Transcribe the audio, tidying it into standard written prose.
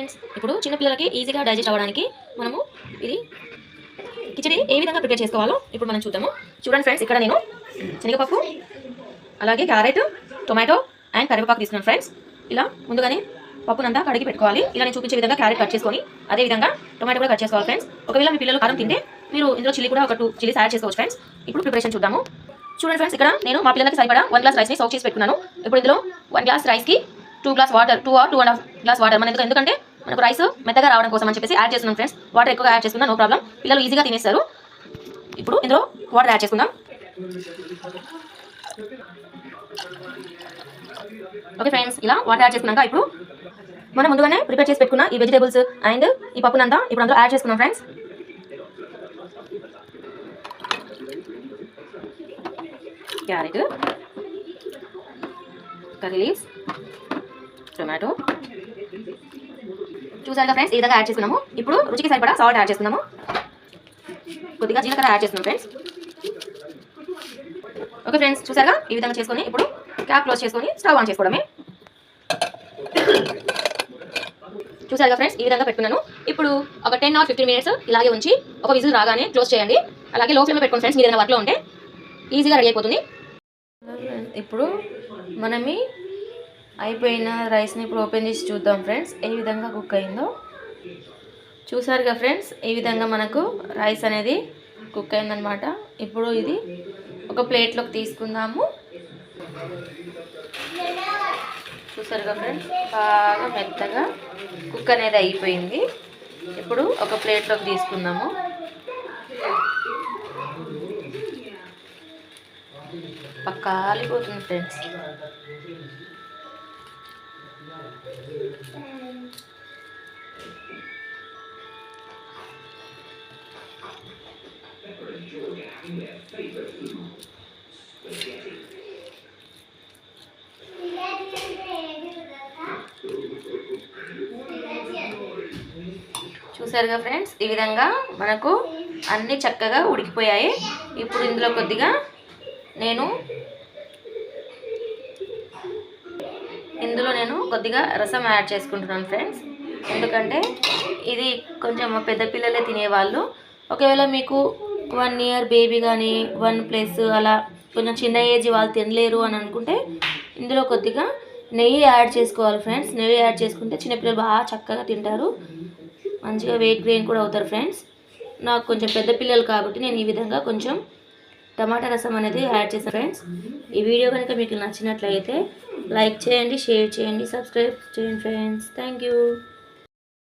Friends, ఇప్పుడు చిన్న పిల్లలకి ఈజీగా డైజెస్ట్ అవ్వడానికి మనము ఇది కిచడి ఏ విధంగా ప్రిపేర్ చేసుకోవాలో ఇప్పుడు మనం చూద్దాము. చూడండి ఫ్రెండ్స్, ఇక్కడ నేను శనగపప్పు, అలాగే క్యారెట్, టొమాటో అండ్ కరివేపాకు తీసుకున్నాను ఫ్రెండ్స్. ఇలా ముందుగానే పప్పునంతా కడిగి పెట్టుకోవాలి. ఇలా నేను చూపించే విధంగా క్యారెట్ కట్ చేసుకొని అదే విధంగా టొమాటో కూడా కట్ చేసుకోవాలి ఫ్రెండ్స్. ఒకవేళ మీ పిల్లలు కారం తింటే మీరు ఇందులో చిల్లీ కూడా ఒక 2 చిల్లీస్ యాడ్ చేసుకోవచ్చు ఫ్రెండ్స్. ఇప్పుడు ప్రిపరేషన్ చూద్దాము. చూడండి ఫ్రెండ్స్, ఇక్కడ నేను మా పిల్లలకి సరిపడా 1 గ్లాస్ రైస్ని సోక్ చేసి పెట్టుకున్నాను. ఇప్పుడు ఇందులో 1 గ్లాస్ రైస్కి 2 glass water, 2 or 2.5 glass water. మన ఎందుకంటే మనకు రైస్ మెత్తగా రావడం కోసం అని చెప్పేసి యాడ్ చేస్తున్నాం ఫ్రెండ్స్. వాటర్ ఎక్కువగా యాడ్ చేసుకున్నా నో ప్రాబ్లం, పిల్లలు ఈజీగా తినేస్తారు. ఇప్పుడు ఇందులో వాటర్ యాడ్ చేసుకుందాం. ఓకే ఫ్రెండ్స్, ఇలా వాటర్ యాడ్ చేసుకున్నాక ఇప్పుడు మనం ముందుగానే ప్రిపేర్ చేసి పెట్టుకున్న ఈ వెజిటేబుల్స్ అండ్ ఈ పప్పునంతా ఇప్పుడు అందులో యాడ్ చేసుకున్నాం friends. Carrot, curry leaves, tomato చూసారుగా ఫ్రెండ్స్, ఈ విధంగా యాడ్ చేసుకున్నాము. ఇప్పుడు రుచికి సరిపడా సాల్ట్ యాడ్ చేసుకున్నాము. కొద్దిగా జీలకర్ర యాడ్ చేస్తున్నాం ఫ్రెండ్స్. ఓకే ఫ్రెండ్స్, చూసారుగా ఈ విధంగా చేసుకొని ఇప్పుడు క్యాప్ క్లోజ్ చేసుకొని స్టవ్ ఆన్ చేసుకోవడమే. చూసారుగా ఫ్రెండ్స్, ఈ విధంగా పెట్టుకున్నాను. ఇప్పుడు ఒక 10 or 15 మినిట్స్ ఇలాగే ఉంచి ఒక విజిల్ రాగానే క్లోజ్ చేయండి. అలాగే లో ఫ్లేమ్లో పెట్టుకోండి ఫ్రెండ్స్, మీరు ఏదైనా వర్క్లో ఉంటే ఈజీగా రెడీ అయిపోతుంది. ఇప్పుడు మనం అయిపోయిన రైస్ని ఇప్పుడు ఓపెన్ చేసి చూద్దాం ఫ్రెండ్స్, ఏ విధంగా కుక్ అయిందో. చూసారుగా ఫ్రెండ్స్, ఈ విధంగా మనకు రైస్ అనేది కుక్ అయిందనమాట. ఇప్పుడు ఇది ఒక ప్లేట్లోకి తీసుకుందాము. చూసారుగా ఫ్రెండ్స్, బాగా మెత్తగా కుక్ అనేది అయిపోయింది. ఇప్పుడు ఒక ప్లేట్లోకి తీసుకుందాము. పక్కా కాలిపోతుంది ఫ్రెండ్స్. చూసారుగా ఫ్రెండ్స్, ఈ విధంగా మనకు అన్నీ చక్కగా ఉడికిపోయాయి. ఇప్పుడు ఇందులో కొద్దిగా నేను కొద్దిగా రసం యాడ్ చేసుకుంటున్నాను ఫ్రెండ్స్. ఎందుకంటే ఇది కొంచెం పెద్ద పిల్లలే తినేవాళ్ళు. ఒకవేళ మీకు 1 year బేబీ కానీ 1+ అలా కొంచెం చిన్న ఏజ్ వాళ్ళు తినలేరు అని అనుకుంటే ఇందులో కొద్దిగా నెయ్యి యాడ్ చేసుకోవాలి ఫ్రెండ్స్. నెయ్యి యాడ్ చేసుకుంటే చిన్నపిల్లలు బాగా చక్కగా తింటారు, మంచిగా వెయిట్ గెయిన్ కూడా అవుతారు ఫ్రెండ్స్. నాకు కొంచెం పెద్ద పిల్లలు కాబట్టి నేను ఈ విధంగా కొంచెం టమాటా రసం అనేది యాడ్ చేశాను ఫ్రెండ్స్. ఈ వీడియో కనుక మీకు నచ్చినట్లయితే లైక్ చేయండి, షేర్ చేయండి, సబ్స్క్రైబ్ చేయండి ఫ్రెండ్స్. Thank you.